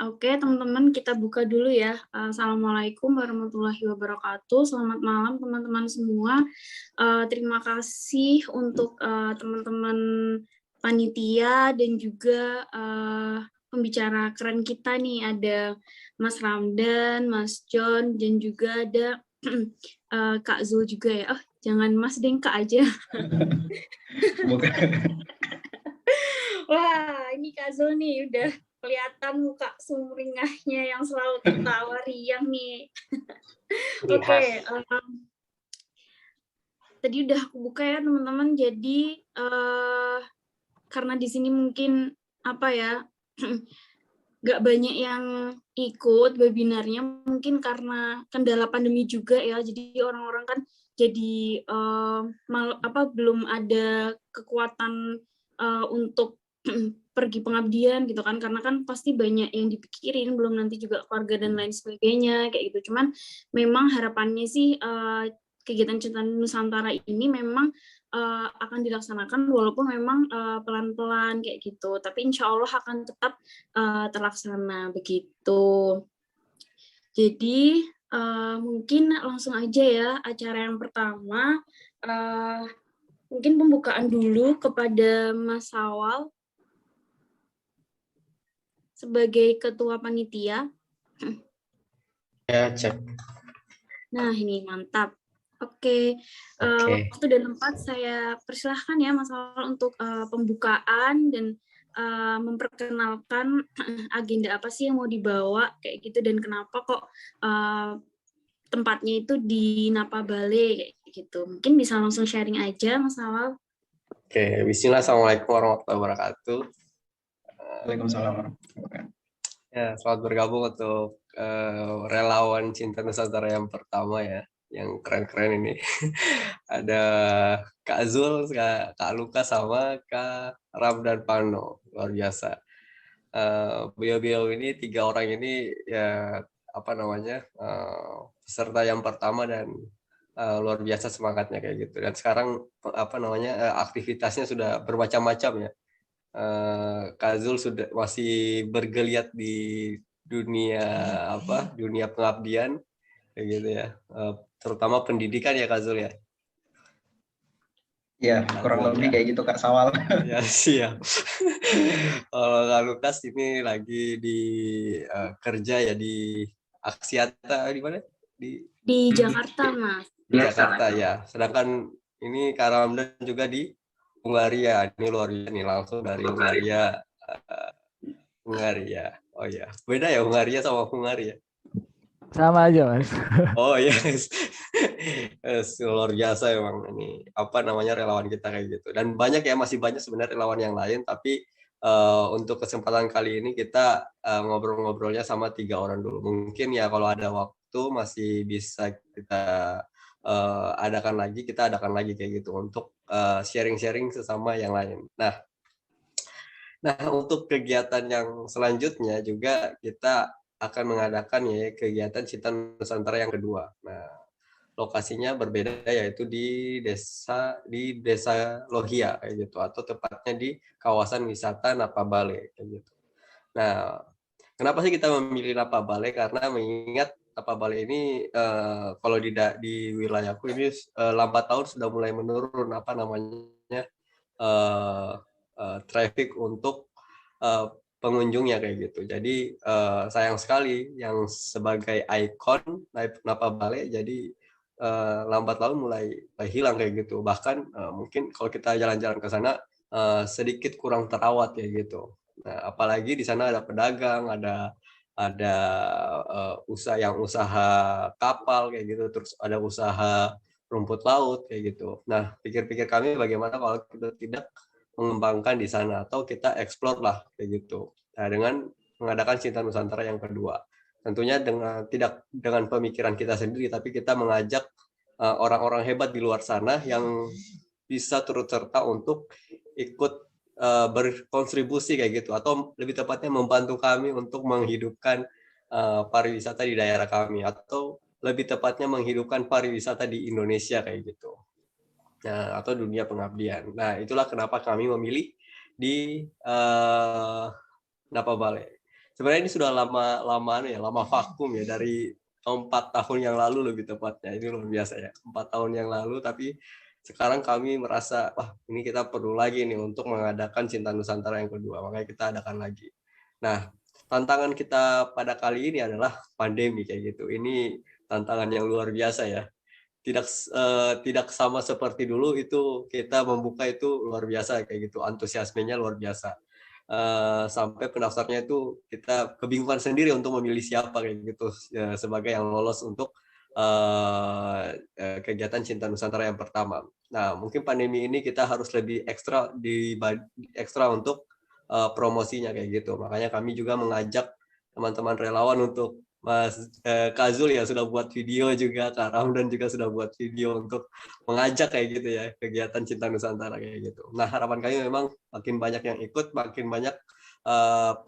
Oke, teman-teman, kita buka dulu ya. Assalamualaikum warahmatullahi wabarakatuh. Selamat malam, teman-teman semua. Terima kasih untuk teman-teman panitia dan juga pembicara keren kita nih. Ada Mas Ramdan, Mas John, dan juga ada Kak Zul juga ya. Oh, jangan Mas Deng, Kak aja. Wah, ini Kak Zul nih udah kelihatan muka sumringahnya yang selalu tertawa riang nih. Oke, tadi udah aku buka ya teman-teman. Jadi karena di sini mungkin apa ya, nggak banyak yang ikut webinarnya, mungkin karena kendala pandemi juga ya. Jadi orang-orang kan jadi belum ada kekuatan untuk pergi pengabdian gitu kan, karena kan pasti banyak yang dipikirin, belum nanti juga keluarga dan lain sebagainya kayak gitu. Cuman memang harapannya sih kegiatan Cinta Nusantara ini memang akan dilaksanakan walaupun memang pelan-pelan kayak gitu, tapi insya Allah akan tetap terlaksana begitu. Jadi mungkin langsung aja ya acara yang pertama. Mungkin pembukaan dulu kepada Mas Sawal sebagai ketua panitia. Ya, cek. Nah, ini mantap. Oke. Waktu dan tempat saya persilahkan ya Mas Sawal untuk pembukaan dan memperkenalkan agenda apa sih yang mau dibawa kayak gitu, dan kenapa kok tempatnya itu di Napa Bale kayak gitu. Mungkin bisa langsung sharing aja Mas Sawal. Oke, bismillah. Assalamualaikum warahmatullahi wabarakatuh. Waalaikumsalam warahmatullahi wabarakatuh. Ya, selamat bergabung untuk relawan Cinta Nusantara yang pertama ya, yang keren-keren ini. Ada Kak Zul, Kak Luka, sama Kak Ram dan Pano, luar biasa. Beliau-beliau ini, 3 orang ini ya apa namanya, peserta yang pertama dan luar biasa semangatnya kayak gitu. Dan sekarang apa namanya, aktivitasnya sudah bermacam-macam ya. Kak Zul sudah masih bergeliat di dunia dunia pengabdian kayak gitu ya, terutama pendidikan ya Kak Zul ya. Ya, kurang lebih kayak gitu Kak Sawal. Ya, siap. Kalau Kak Lukas ini lagi di kerja ya di Aksiata di mana? Di Jakarta, Mas. Di Jakarta ya. Sedangkan ini Kak Ramdan juga di Hungaria. Ini luar biasa nih, langsung dari Hungaria. Hungaria. Oh ya, beda ya Hungaria sama Hungaria. Sama aja Mas. Oh yes. Yes, luar biasa emang ini apa namanya relawan kita kayak gitu. Dan banyak ya, masih banyak sebenarnya relawan yang lain, tapi untuk kesempatan kali ini kita ngobrol-ngobrolnya sama 3 orang dulu. Mungkin ya kalau ada waktu masih bisa kita adakan lagi kayak gitu untuk sharing-sharing sesama yang lain. Nah, untuk kegiatan yang selanjutnya juga kita akan mengadakan ya kegiatan Cinta Nusantara yang kedua. Nah, lokasinya berbeda, yaitu di desa Lohia kayak gitu, atau tepatnya di kawasan wisata Napa Bale kayak gitu. Nah, kenapa sih kita memilih Napa Bale? Karena mengingat Napa Bale ini kalau di wilayahku ini lambat tahun sudah mulai menurun apa namanya traffic untuk pengunjungnya kayak gitu. Jadi sayang sekali yang sebagai ikon Napa Bale jadi lambat laun mulai hilang kayak gitu. Bahkan mungkin kalau kita jalan-jalan ke sana sedikit kurang terawat ya gitu. Nah, apalagi di sana ada pedagang, ada usaha kapal kayak gitu, terus ada usaha rumput laut kayak gitu. Nah, pikir-pikir kami bagaimana kalau kita tidak mengembangkan di sana, atau kita explore lah kayak gitu. Nah, dengan mengadakan Cinta Nusantara yang kedua. Tentunya tidak dengan pemikiran kita sendiri, tapi kita mengajak orang-orang hebat di luar sana yang bisa turut serta untuk ikut berkontribusi kayak gitu, atau lebih tepatnya membantu kami untuk menghidupkan pariwisata di daerah kami, atau lebih tepatnya menghidupkan pariwisata di Indonesia kayak gitu. Nah, atau dunia pengabdian. Nah, itulah kenapa kami memilih di Napa Bale. sebenarnya ini sudah lama vakum ya, dari 4 tahun yang lalu lebih tepatnya. Ini luar biasa ya, 4 tahun yang lalu, tapi sekarang kami merasa wah ini kita perlu lagi nih untuk mengadakan Cinta Nusantara yang kedua, makanya kita adakan lagi. Nah, tantangan kita pada kali ini adalah pandemi kayak gitu. Ini tantangan yang luar biasa ya. Tidak sama seperti dulu, itu kita membuka itu luar biasa kayak gitu, antusiasmenya luar biasa. Sampai pendaftarnya itu kita kebingungan sendiri untuk memilih siapa kayak gitu sebagai yang lolos untuk kegiatan Cinta Nusantara yang pertama. Nah, mungkin pandemi ini kita harus lebih ekstra untuk promosinya kayak gitu. Makanya kami juga mengajak teman-teman relawan untuk Mas Kak Zul ya sudah buat video juga, Kak Ramdan juga sudah buat video untuk mengajak kayak gitu ya kegiatan Cinta Nusantara kayak gitu. Nah, harapan kami memang makin banyak yang ikut, makin banyak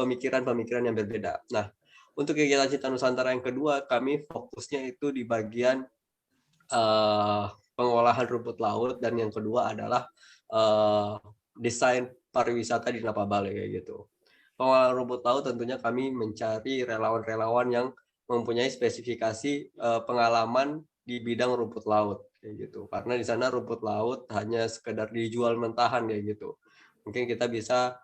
pemikiran-pemikiran yang berbeda. Nah, untuk kegiatan Cinta Nusantara yang kedua, kami fokusnya itu di bagian pengolahan rumput laut, dan yang kedua adalah desain pariwisata di Napabale kayak gitu. Pengolahan rumput laut tentunya kami mencari relawan-relawan yang mempunyai spesifikasi pengalaman di bidang rumput laut kayak gitu. Karena di sana rumput laut hanya sekedar dijual mentahan kayak gitu. Mungkin kita bisa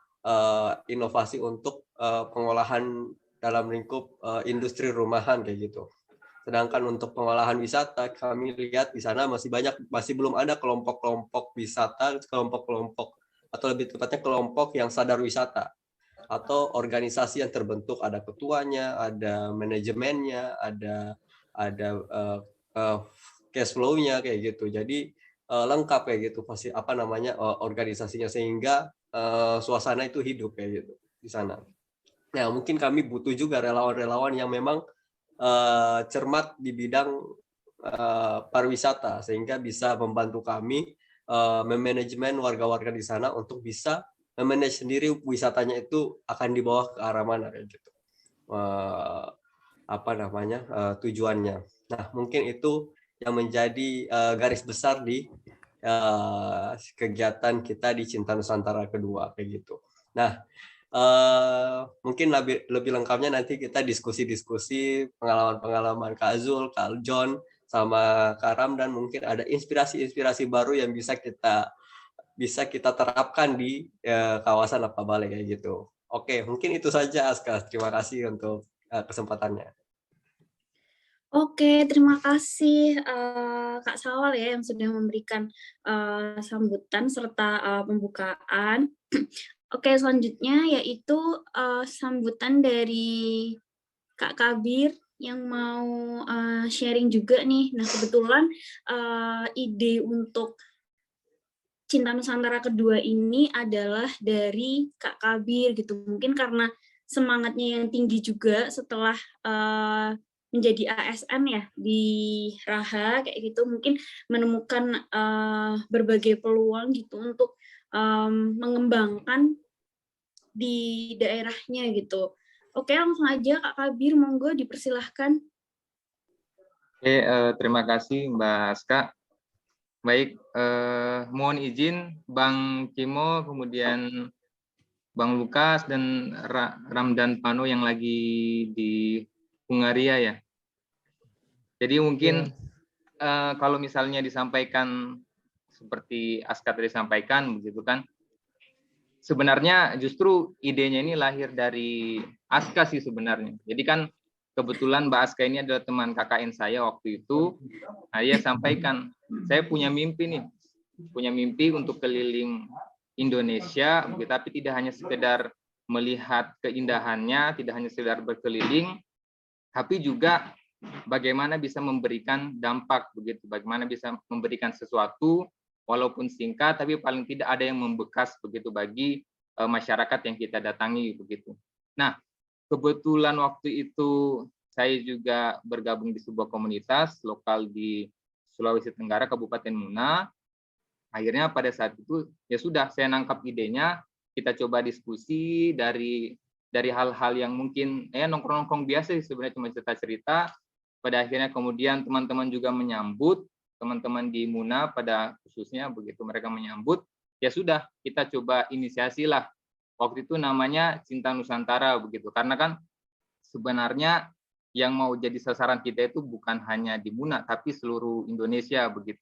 inovasi untuk pengolahan dalam lingkup industri rumahan kayak gitu. Sedangkan untuk pengolahan wisata, kami lihat di sana masih belum ada kelompok-kelompok wisata, kelompok-kelompok atau lebih tepatnya kelompok yang sadar wisata atau organisasi yang terbentuk, ada ketuanya, ada manajemennya, ada cash flow-nya kayak gitu. Jadi lengkap kayak gitu pasti organisasinya, sehingga suasana itu hidup kayak gitu di sana. Nah, mungkin kami butuh juga relawan-relawan yang memang cermat di bidang pariwisata, sehingga bisa membantu kami memanajemen warga-warga di sana untuk bisa memanage sendiri wisatanya itu akan dibawa ke arah mana kayak gitu. Tujuannya. Nah, mungkin itu yang menjadi garis besar di kegiatan kita di Cinta Nusantara kedua kayak gitu. Nah, mungkin lebih lengkapnya nanti kita diskusi-diskusi pengalaman-pengalaman Kak Zul, Kak John, sama Kak Ram, dan mungkin ada inspirasi-inspirasi baru yang bisa kita terapkan di kawasan Napabale kayak gitu. Oke, mungkin itu saja Aska. Terima kasih untuk kesempatannya. Oke, terima kasih Kak Sawal ya yang sudah memberikan sambutan serta pembukaan. Oke, selanjutnya yaitu sambutan dari Kak Kabir yang mau sharing juga nih. Nah, kebetulan ide untuk Cinta Nusantara kedua ini adalah dari Kak Kabir gitu. Mungkin karena semangatnya yang tinggi juga setelah menjadi ASN ya di Raha kayak gitu, mungkin menemukan berbagai peluang gitu untuk mengembangkan di daerahnya gitu. Oke, langsung aja Kak Kabir, monggo dipersilahkan. Oke, terima kasih Mbak Aska. Baik, mohon izin Bang Kimo, kemudian Bang Lukas dan Ramdan Pano yang lagi di Hungaria ya. Jadi mungkin kalau misalnya disampaikan seperti Aska tadi sampaikan begitu kan, sebenarnya justru idenya ini lahir dari Aska sih sebenarnya. Jadi kan kebetulan Mbak Aska ini adalah teman KKN saya waktu itu. Nah, dia sampaikan, saya punya mimpi nih, punya mimpi untuk keliling Indonesia, tapi tidak hanya sekedar melihat keindahannya, tidak hanya sekedar berkeliling, tapi juga bagaimana bisa memberikan dampak begitu, bagaimana bisa memberikan sesuatu walaupun singkat, tapi paling tidak ada yang membekas begitu bagi masyarakat yang kita datangi begitu. Nah, kebetulan waktu itu saya juga bergabung di sebuah komunitas lokal di Sulawesi Tenggara, Kabupaten Muna. Akhirnya pada saat itu ya sudah saya nangkap idenya, kita coba diskusi dari hal-hal yang mungkin nongkrong-nongkrong biasa sebenarnya cuma cerita-cerita. Pada akhirnya kemudian teman-teman juga menyambut, teman-teman di Muna pada khususnya begitu mereka menyambut, ya sudah kita coba inisiasilah. Waktu itu namanya Cinta Nusantara begitu, karena kan sebenarnya yang mau jadi sasaran kita itu bukan hanya di Muna, tapi seluruh Indonesia begitu.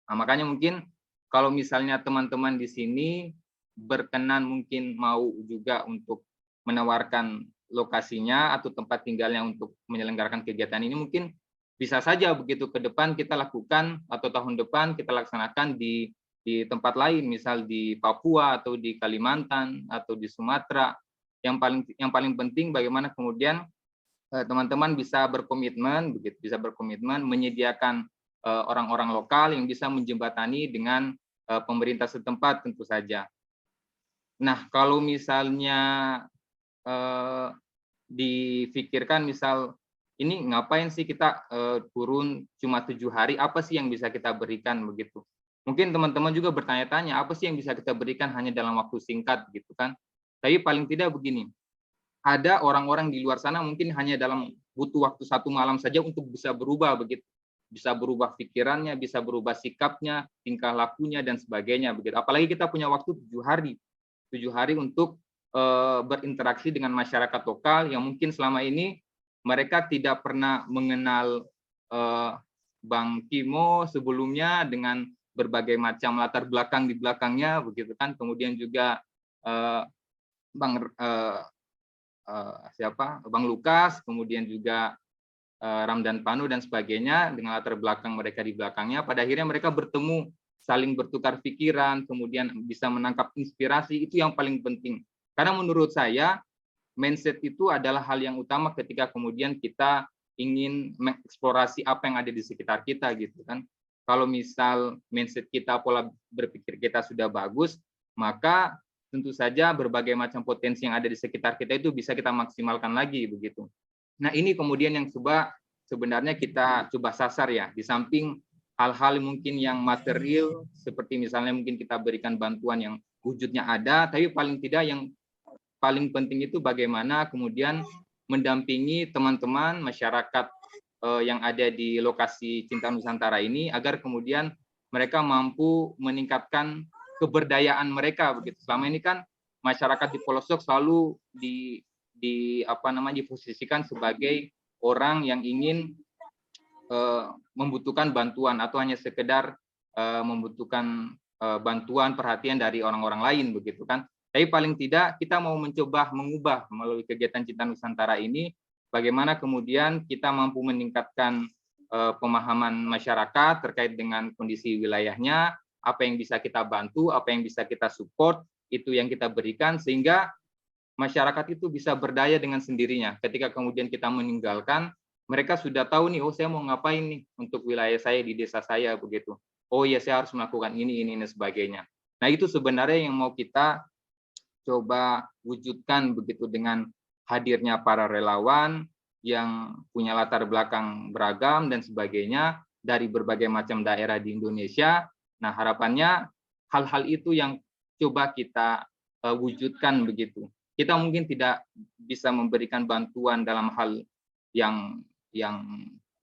Nah, makanya mungkin kalau misalnya teman-teman di sini berkenan mungkin mau juga untuk menawarkan lokasinya atau tempat tinggalnya untuk menyelenggarakan kegiatan ini, mungkin bisa saja begitu ke depan kita lakukan atau tahun depan kita laksanakan di tempat lain, misal di Papua atau di Kalimantan atau di Sumatera. Yang paling penting bagaimana kemudian teman-teman bisa berkomitmen begitu, bisa berkomitmen menyediakan orang-orang lokal yang bisa menjembatani dengan pemerintah setempat tentu saja. Nah, kalau misalnya difikirkan misal ini ngapain sih kita turun cuma 7 hari, apa sih yang bisa kita berikan begitu. Mungkin teman-teman juga bertanya-tanya, apa sih yang bisa kita berikan hanya dalam waktu singkat gitu kan. Tapi paling tidak begini, ada orang-orang di luar sana mungkin hanya dalam butuh waktu 1 malam saja untuk bisa berubah begitu. Bisa berubah pikirannya, bisa berubah sikapnya, tingkah lakunya dan sebagainya begitu. Apalagi kita punya waktu 7 hari. 7 hari untuk berinteraksi dengan masyarakat lokal yang mungkin selama ini mereka tidak pernah mengenal Bang Kimo sebelumnya dengan berbagai macam latar belakang di belakangnya begitu kan. Kemudian juga Bang Bang Lukas, kemudian juga Ramdan Panu dan sebagainya dengan latar belakang mereka di belakangnya. Pada akhirnya mereka bertemu, saling bertukar pikiran, kemudian bisa menangkap inspirasi, itu yang paling penting. Karena menurut saya mindset itu adalah hal yang utama ketika kemudian kita ingin mengeksplorasi apa yang ada di sekitar kita gitu kan. Kalau misal mindset kita, pola berpikir kita sudah bagus, maka tentu saja berbagai macam potensi yang ada di sekitar kita itu bisa kita maksimalkan lagi begitu. Nah, ini kemudian yang sebenarnya kita coba sasar ya, di samping hal-hal mungkin yang material seperti misalnya mungkin kita berikan bantuan yang wujudnya ada, tapi paling tidak yang paling penting itu bagaimana kemudian mendampingi teman-teman masyarakat yang ada di lokasi Cinta Nusantara ini agar kemudian mereka mampu meningkatkan keberdayaan mereka begitu. Selama ini kan masyarakat di pelosok selalu diposisikan sebagai orang yang ingin membutuhkan bantuan atau hanya sekedar membutuhkan bantuan perhatian dari orang-orang lain begitu kan. Tapi paling tidak kita mau mencoba mengubah melalui kegiatan Cinta Nusantara ini bagaimana kemudian kita mampu meningkatkan pemahaman masyarakat terkait dengan kondisi wilayahnya, apa yang bisa kita bantu, apa yang bisa kita support, itu yang kita berikan sehingga masyarakat itu bisa berdaya dengan sendirinya. Ketika kemudian kita meninggalkan, mereka sudah tahu nih, oh saya mau ngapain nih untuk wilayah saya di desa saya begitu. Oh ya saya harus melakukan ini dan sebagainya. Nah itu sebenarnya yang mau kita coba wujudkan begitu dengan hadirnya para relawan yang punya latar belakang beragam dan sebagainya dari berbagai macam daerah di Indonesia. Nah harapannya hal-hal itu yang coba kita wujudkan begitu. Kita mungkin tidak bisa memberikan bantuan dalam hal yang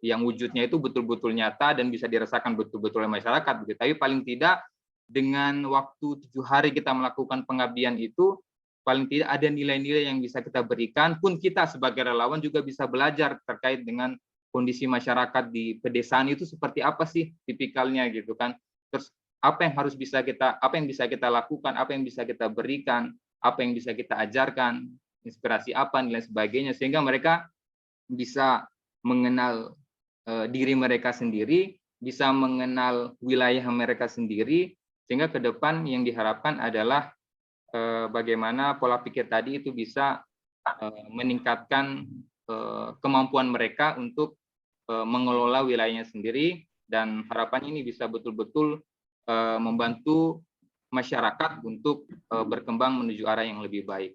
wujudnya itu betul-betul nyata dan bisa dirasakan betul-betul oleh masyarakat begitu. Tapi paling tidak dengan waktu 7 hari kita melakukan pengabdian itu, paling tidak ada nilai-nilai yang bisa kita berikan, pun kita sebagai relawan juga bisa belajar terkait dengan kondisi masyarakat di pedesaan itu seperti apa sih tipikalnya gitu kan. Terus apa yang bisa kita lakukan, apa yang bisa kita berikan, apa yang bisa kita ajarkan, inspirasi apa, nilai sebagainya, sehingga mereka bisa mengenal diri mereka sendiri, bisa mengenal wilayah mereka sendiri, sehingga ke depan yang diharapkan adalah bagaimana pola pikir tadi itu bisa meningkatkan kemampuan mereka untuk mengelola wilayahnya sendiri, dan harapannya ini bisa betul-betul membantu masyarakat untuk berkembang menuju arah yang lebih baik.